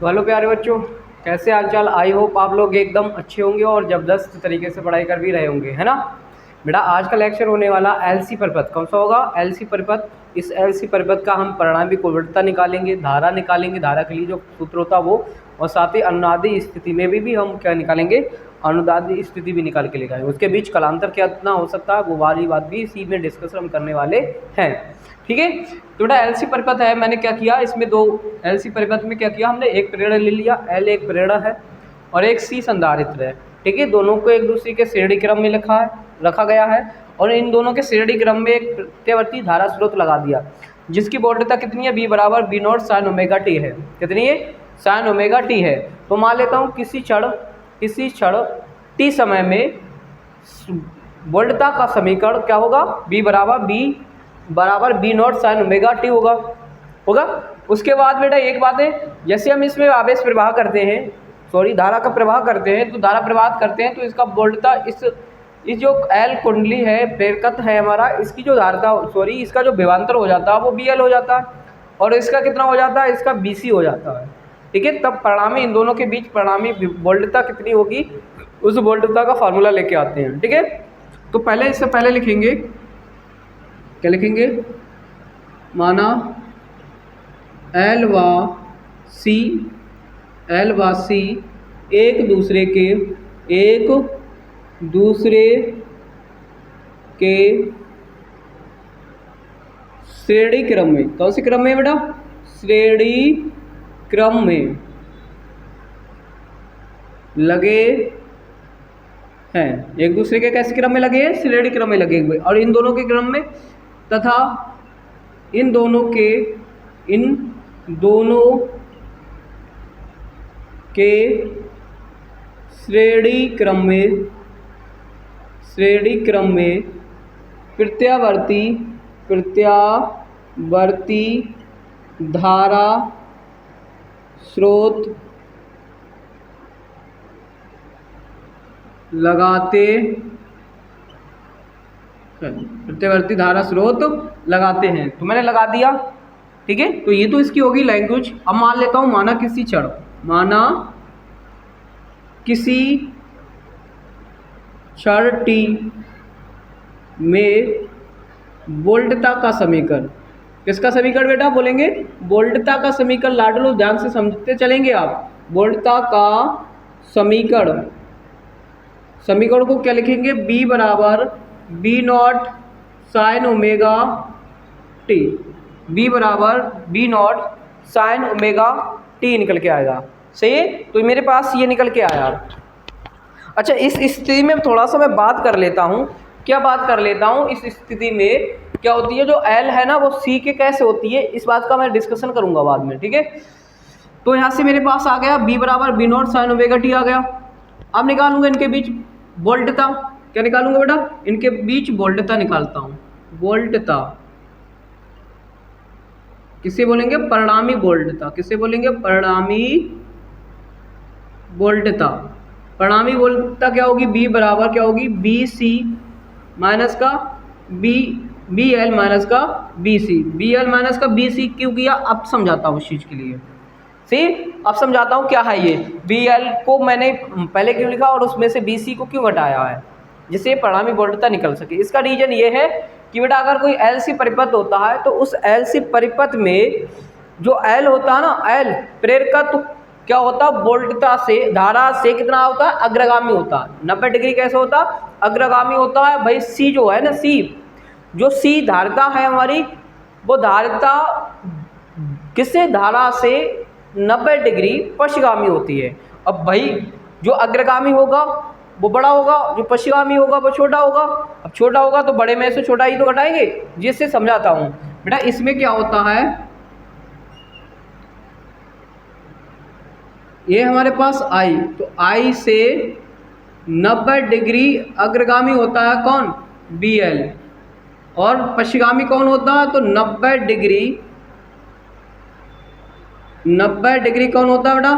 तो हेलो प्यारे बच्चों, कैसे हालचाल। आई होप आप लोग एकदम अच्छे होंगे और ज़बरदस्त तरीके से पढ़ाई कर भी रहे होंगे, है ना। बेटा आज का लेक्चर होने वाला एलसी परिपथ। कौन सा होगा? एलसी परिपथ। इस एलसी परिपथ का हम परिणामी कुवलता निकालेंगे, धारा निकालेंगे, धारा के लिए जो सूत्र होता वो, और साथ ही अनुनादी स्थिति में भी हम क्या निकालेंगे? अनुनादी स्थिति भी निकाल के लेकर आएंगे। उसके बीच कलांतर कितना हो सकता है वो वाली बात भी इसी में डिस्कशन हम करने वाले हैं। ठीक है, तो बेटा एलसी परिपथ है। मैंने क्या किया, इसमें दो एलसी परिपथ में क्या किया हमने, एक प्रेरणा ले लिया, एल एक प्रेरणा है और एक सी संधारित्र है। ठीक है, दोनों को एक दूसरे के श्रेणी क्रम में रखा गया है और इन दोनों के श्रेणी क्रम में एक प्रत्यावर्ती धारा स्रोत लगा दिया जिसकी वोल्टता कितनी है, बी बराबर B naught sine omega t है। कितनी है? साइन ओमेगा टी है। तो मान लेता हूँ किसी क्षण टी समय में वोल्टता का समीकरण क्या होगा, बी बराबर B naught sine omega t होगा। उसके बाद बेटा एक बात है, जैसे हम इसमें आवेश प्रवाह करते हैं, धारा का प्रवाह करते हैं, तो धारा प्रवाह करते हैं तो इसका वोल्टता इस जो एल कुंडली है, प्रेरकत है हमारा, इसकी जो धारता इसका जो विभवांतर हो जाता है वो बी एल हो जाता है और इसका कितना हो जाता है, इसका बी सी हो जाता है। ठीक है, तब परिणामी इन दोनों के बीच परिणामी वोल्टता कितनी होगी, उस वोल्टता का फार्मूला लेके आते हैं। ठीक है, तो पहले इससे पहले लिखेंगे, क्या लिखेंगे, माना एल व सी एक दूसरे के श्रेणी क्रम में, कौन से क्रम में बेटा, श्रेणी क्रम में लगे हैं। एक दूसरे के कैसे क्रम में लगे हैं? श्रेणी क्रम में लगे हुए। और इन दोनों के क्रम में तथा इन दोनों के श्रेणी क्रम में प्रत्यावर्ती धारा स्रोत लगाते हैं। तो मैंने लगा दिया। ठीक है, तो ये तो इसकी होगी लैंग्वेज। अब मान लेता हूँ, माना किसी क्षण टी में वोल्टता का समीकरण, किसका समीकरण बेटा बोलेंगे? वोल्टता का समीकरण। लाडलो ध्यान से समझते चलेंगे आप। वोल्टता का समीकरण को क्या लिखेंगे? बी बराबर B naught sine omega t. B बराबर B naught sine omega t निकल के आएगा। सही है, तो मेरे पास ये निकल के आया। अच्छा, इस स्थिति में थोड़ा सा मैं बात कर लेता हूँ। क्या बात कर लेता हूँ? इस स्थिति में क्या होती है, जो एल है ना वो सी के कैसे होती है, इस बात का मैं डिस्कशन करूंगा बाद में। ठीक है, तो यहाँ से मेरे पास आ गया बी बराबर B naught sine omega t आ गया। अब निकालूंगा इनके बीच वोल्टता। क्या निकालूंगा बेटा? इनके बीच वोल्टता निकालता हूँ। वोल्टता किसे बोलेंगे? परिणामी वोल्टता। किसे बोलेंगे? परिणामी वोल्टता। परिणामी वोल्टता क्या होगी? बी बराबर क्या होगी? बी सी माइनस का बी एल माइनस का B C. B L minus का बी सी क्यों किया, अब समझाता हूँ उस चीज़ के लिए। सही, अब समझाता हूँ क्या है ये। बी एल को मैंने पहले क्यों लिखा और उसमें से बी सी को क्यों घटाया है, जिससे परिणामी वोल्टता निकल सके। इसका रीजन ये है कि बेटा अगर कोई एल सी परिपथ होता है तो उस एल सी परिपथ में जो एल होता है ना, एल प्रेरकत्व क्या होता है, वोल्टता से, धारा से कितना होता है? अग्रगामी होता है। 90 डिग्री कैसे होता? अग्रगामी होता है। भाई सी जो है ना, सी धारिता है हमारी, वो धारिता किससे? धारा से 90 डिग्री पश्चिगामी होती है। अब भाई जो अग्रगामी होगा वो बड़ा होगा, जो पश्चिगामी होगा वो छोटा होगा। अब छोटा होगा तो बड़े में से छोटा ही तो घटाएंगे। जिससे समझाता हूँ बेटा, इसमें क्या होता है, ये हमारे पास आई, तो आई से 90 डिग्री अग्रगामी होता है कौन? B L. और पश्चिगामी कौन होता है? तो 90 डिग्री कौन होता है बेटा?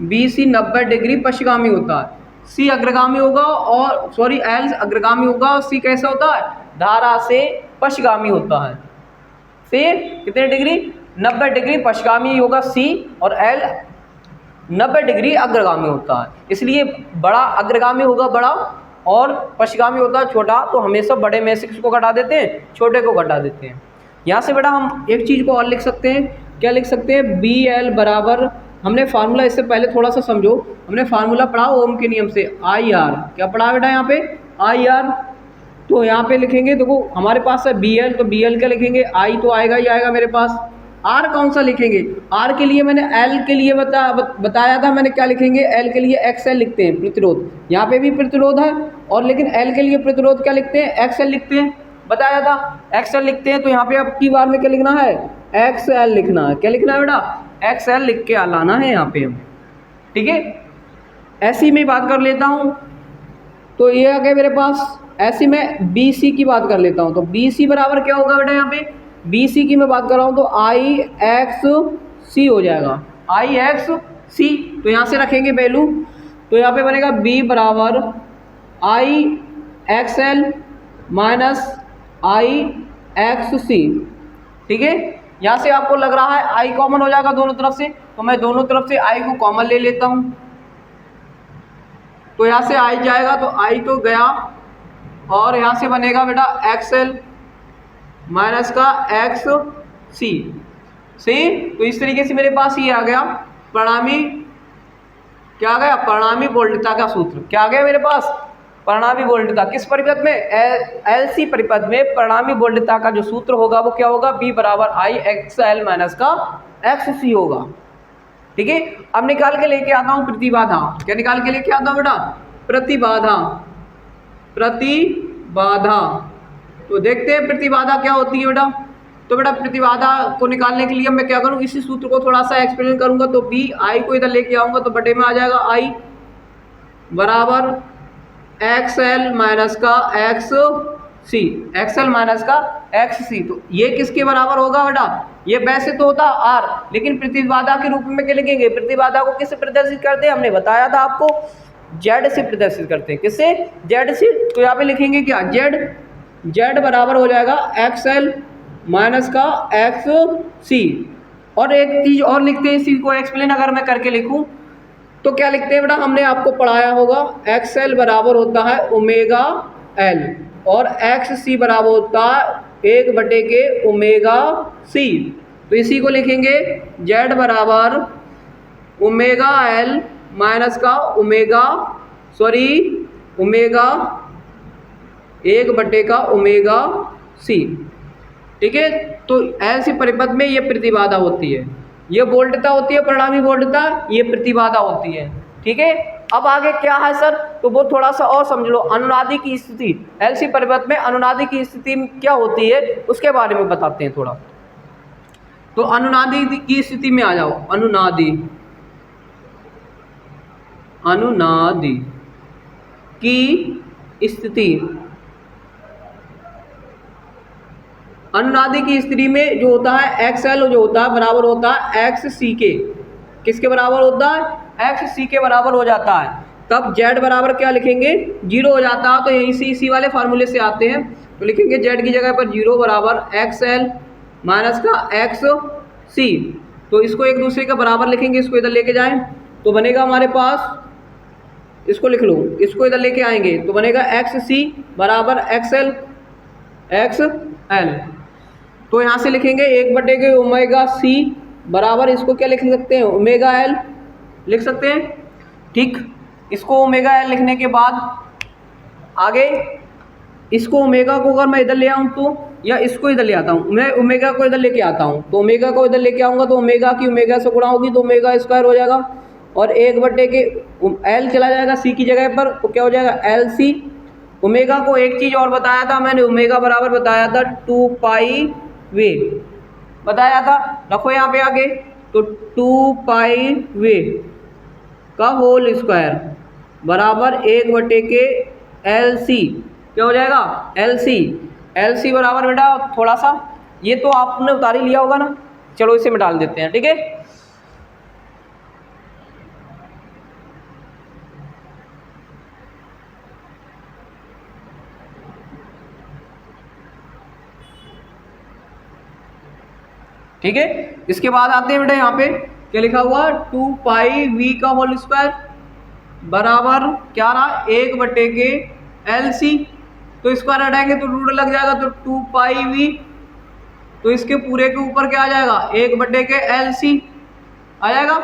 बी सी 90 डिग्री पश्चिगामी होता है। सी अग्रगामी होगा और एल अग्रगामी होगा और सी कैसा होता है? धारा से पश्चिगामी होता है। सी कितने डिग्री? 90 डिग्री पश्चिगामी होगा सी, और एल 90 डिग्री अग्रगामी होता है, इसलिए बड़ा अग्रगामी होगा बड़ा और पश्चिगामी होता है छोटा, तो हमेशा बड़े में से किसको घटा देते हैं, छोटे को घटा देते हैं। यहाँ से बेटा हम एक चीज़ को और लिख सकते हैं, क्या लिख सकते हैं, बी एल बराबर, हमने फार्मूला इससे पहले थोड़ा सा समझो, हमने फार्मूला पढ़ा ओम के नियम से, आई आर, क्या पढ़ा बेटा यहाँ पे, आई आर। तो यहाँ पे लिखेंगे, देखो हमारे पास है बी एल, तो बी एल क्या लिखेंगे, आई तो आएगा ही आएगा मेरे पास, आर कौन सा लिखेंगे, आर के लिए मैंने एल के लिए बताया था, मैंने क्या लिखेंगे, एल के लिए एक्स एल लिखते हैं प्रतिरोध, यहाँ पे भी प्रतिरोध है, और लेकिन एल के लिए प्रतिरोध क्या लिखते हैं, एक्स एल लिखते हैं, बताया था एक्स एल लिखते हैं। तो यहाँ पे अब की बार में क्या लिखना है, एक्स एल लिखना है, क्या लिखना है बेटा, एक्स एल लिख के लाना है यहाँ पे हम, ठीक है। ऐसी में बात कर लेता हूँ, तो ये आ गया मेरे पास, ऐसी में बी सी की बात कर लेता हूँ, तो बी सी बराबर क्या होगा बेटा, यहाँ पे बी सी की मैं बात कर रहा हूँ, तो आई एक्स सी हो जाएगा, आई एक्स सी, तो यहाँ से रखेंगे वैल्यू, तो यहाँ पे बनेगा बी बराबर आई एक्स एल माइनस आई एक्स सी, ठीक है। यहाँ से आपको लग रहा है आई कॉमन हो जाएगा दोनों तरफ से, तो मैं दोनों तरफ से आई को कॉमन ले लेता हूँ, तो यहाँ से आई जाएगा, तो आई तो गया, और यहाँ से बनेगा बेटा एक्स एल माइनस का एक्स सी, सी, तो इस तरीके से मेरे पास ये आ गया परिणामी, क्या आ गया, परिणामी वोल्टता का सूत्र, क्या आ गया मेरे पास, परिणामी वोल्टता, किस परिपथ में, एल सी परिपथ में परिणामी वोल्टता का जो सूत्र होगा वो क्या होगा, बी बराबर आई एक्स एल माइनस का एक्स सी होगा, ठीक है। अब निकाल के लेके आता हूँ प्रतिबाधा, क्या निकाल के लेके आता हूँ बेटा, प्रतिबाधा, प्रतिबाधा, तो देखते हैं प्रतिबाधा क्या होती है बेटा। तो बेटा प्रतिबाधा को निकालने के लिए मैं क्या करूँ, इसी सूत्र को थोड़ा सा एक्सप्लेन करूंगा, तो बी आई को इधर लेके आऊंगा, तो बटे में आ जाएगा आई बराबर एक्स एल माइनस का एक्स सी, एक्स एल माइनस का एक्स सी, तो ये किसके बराबर होगा बेटा, ये वैसे तो होता आर, लेकिन प्रतिबाधा के रूप में क्या लिखेंगे, प्रतिबाधा को किससे प्रदर्शित करते हैं, हमने बताया था आपको, जेड से प्रदर्शित करते हैं, किससे, जेड से, तो यहाँ पे लिखेंगे क्या, जेड, जेड बराबर हो जाएगा एक्स एल माइनस का एक्स सी, और एक चीज़ और लिखते हैं, इसी को एक्सप्लेन अगर मैं करके लिखूं तो क्या लिखते हैं बेटा, हमने आपको पढ़ाया होगा एक्स एल बराबर होता है ओमेगा एल, और एक्स सी बराबर होता है 1 ओमेगा सी, तो इसी को लिखेंगे जेड बराबर ओमेगा एल माइनस का omega, sorry omega 1 omega C, ठीक है। तो ऐसी परिपथ में ये प्रतिबाधा होती है, ये वोल्टता होती है, परिणामी वोल्टता, ये प्रतिबाधा होती है, ठीक है। अब आगे क्या है सर, तो वो थोड़ा सा और समझ लो, अनुनादी की स्थिति, एलसी परिपथ में अनुनादी की स्थिति क्या होती है उसके बारे में बताते हैं थोड़ा। तो अनुनादी की स्थिति में आ जाओ, अनुनादी, अनुनादी की स्थिति, अनुनादी की स्थिति में जो होता है एक्स एल जो होता है बराबर होता है एक्स सी के, किसके बराबर होता है, एक्स सी के बराबर हो जाता है, तब जेड बराबर क्या लिखेंगे, 0 हो जाता है, तो यहीं से इसी वाले फार्मूले से आते हैं, तो लिखेंगे जेड की जगह पर 0 बराबर एक्स एल माइनस का एक्स सी, तो इसको एक दूसरे का बराबर लिखेंगे, इसको इधर लेके जाएं तो बनेगा हमारे पास, इसको लिख लो, इसको इधर लेके आएंगे तो बनेगा एक्स सी बराबर एक्स एल, तो यहाँ से लिखेंगे 1 ओमेगा सी बराबर, इसको क्या लिख सकते हैं, ओमेगा एल लिख सकते हैं, ठीक। इसको ओमेगा एल लिखने के बाद आगे इसको ओमेगा को अगर मैं इधर ले आऊँ तो, या इसको इधर ले आता हूँ, मैं ओमेगा को इधर लेके आता हूँ, तो ओमेगा को इधर लेके आऊँगा तो ओमेगा की ओमेगा से गुणा होगी तो ओमेगा स्क्वायर हो जाएगा, और 1 एल चला जाएगा सी की जगह पर, तो क्या हो जाएगा एल सी। ओमेगा को एक चीज़ और बताया था मैंने, ओमेगा बराबर बताया था 2 पाई वे बताया था, रखो यहाँ पे आगे, तो 2 पाई वे का होल स्क्वायर बराबर 1 एल सी, क्या हो जाएगा एल सी, एल सी बराबर बेटा थोड़ा सा, ये तो आपने उतार ही लिया होगा ना, चलो इसे मिटा देते हैं, ठीक है। ठीक है, इसके बाद आते हैं बेटा यहाँ पे क्या लिखा हुआ 2 पाई वी का होल स्क्वायर बराबर क्या रहा 1 बटे के LC। तो स्क्वायर हटाएंगे तो रूट लग जाएगा, तो 2 पाई वी, तो इसके पूरे के ऊपर क्या आ जाएगा 1 बटे के LC आ जाएगा।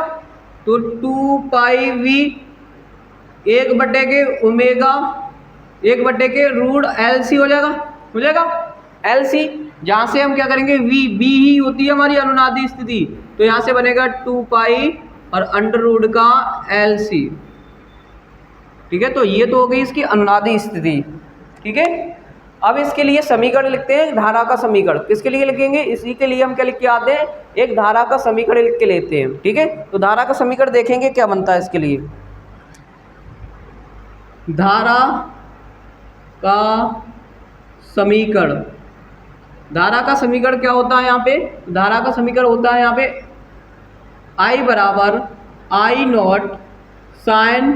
तो 2 पाई वी 1 बटे के ओमेगा 1 बटे के रूट LC हो जाएगा LC, जहाँ से हम क्या करेंगे वी बी ही होती है हमारी अनुनादी स्थिति, तो यहाँ से बनेगा 2 पाई और अंडर रूट का LC। ठीक है, तो ये तो हो गई इसकी अनुनादी स्थिति। ठीक है, अब इसके लिए समीकरण लिखते हैं, धारा का समीकरण। किसके लिए लिखेंगे, इसी के लिए हम क्या लिख के आते हैं, एक धारा का समीकरण लिख के लेते हैं। ठीक है, तो धारा का समीकरण देखेंगे क्या बनता है इसके लिए। धारा का समीकरण, धारा का समीकरण क्या होता है यहाँ पे, धारा का समीकरण होता है यहाँ पे I बराबर I नॉट साइन,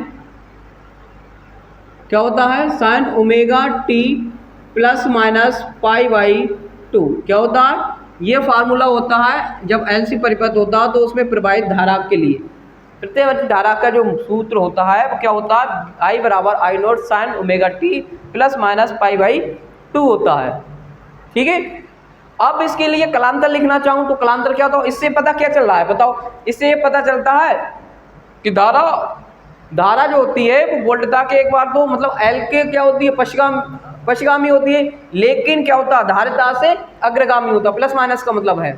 क्या होता है sign omega T plus minus pi by 2। क्या होता है, ये फार्मूला होता है जब LC परिपथ होता है तो उसमें प्रवाहित धारा के लिए प्रत्येवर्ती धारा का जो सूत्र होता है वो क्या होता है I बराबर I not sine omega T plus minus pi by 2 होता है। ठीक है, अब इसके लिए कलांतर लिखना चाहूँ तो कलांतर क्या होता है, इससे पता क्या चल रहा है बताओ, इससे ये पता चलता है कि धारा जो होती है वो वोल्टता के एक बार तो मतलब L के क्या होती है पश्चिगामी होती है, लेकिन क्या होता है धारिता से अग्रगामी होता है, प्लस माइनस का मतलब है।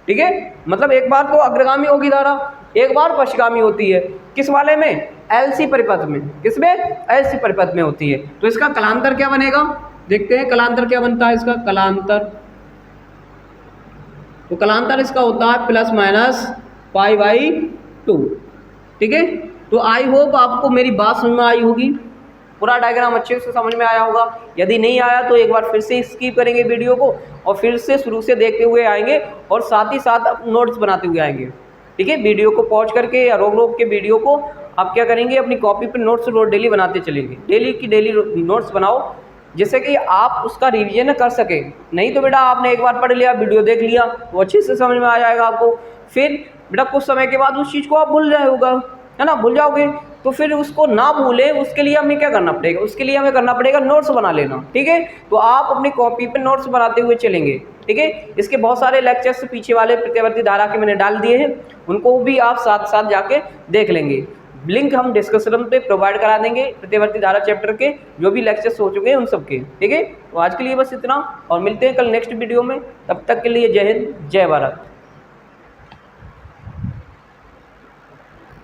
ठीक है, मतलब एक बार तो अग्रगामी होगी धारा, एक बार पश्चिगामी होती है, किस वाले में LC परिपथ में, किसमें LC परिपथ में होती है। तो इसका कलांतर क्या बनेगा, देखते हैं कलांतर क्या बनता है इसका कलांतर। तो कलांतर इसका होता है प्लस माइनस पाई बाई 2। ठीक है, तो आई होप आपको मेरी बात समझ में आई होगी, पूरा डायग्राम अच्छे से समझ में आया होगा। यदि नहीं आया तो एक बार फिर से स्किप करेंगे वीडियो को और फिर से शुरू से देखते हुए आएंगे और साथ ही साथ नोट्स बनाते हुए आएंगे। ठीक है, वीडियो को पॉज करके या रोक के वीडियो को आप क्या करेंगे अपनी कॉपी पर नोट्स डेली बनाते चलेंगे, डेली की डेली नोट्स बनाओ जिससे कि आप उसका रिवीजन कर सके। नहीं तो बेटा आपने एक बार पढ़ लिया, वीडियो देख लिया, वो अच्छे से समझ में आ जाएगा आपको, फिर बेटा कुछ समय के बाद उस चीज़ को आप भूल जाओगे, है ना, भूल जाओगे। तो फिर उसको ना भूले उसके लिए हमें क्या करना पड़ेगा, उसके लिए हमें करना पड़ेगा नोट्स बना लेना। ठीक है, तो आप अपनी कॉपी पे नोट्स बनाते हुए चलेंगे। ठीक है, इसके बहुत सारे लेक्चर्स पीछे वाले प्रत्यवर्ती धारा के मैंने डाल दिए हैं, उनको भी आप साथ साथ जाके देख लेंगे। लिंक हम डिस्क्रिप्शन पे प्रोवाइड करा देंगे प्रत्यवर्ती धारा चैप्टर के जो भी लेक्चर्स हो चुके हैं उन सब के। ठीक है, तो आज के लिए बस इतना और मिलते हैं कल नेक्स्ट वीडियो में, तब तक के लिए जय हिंद जय भारत।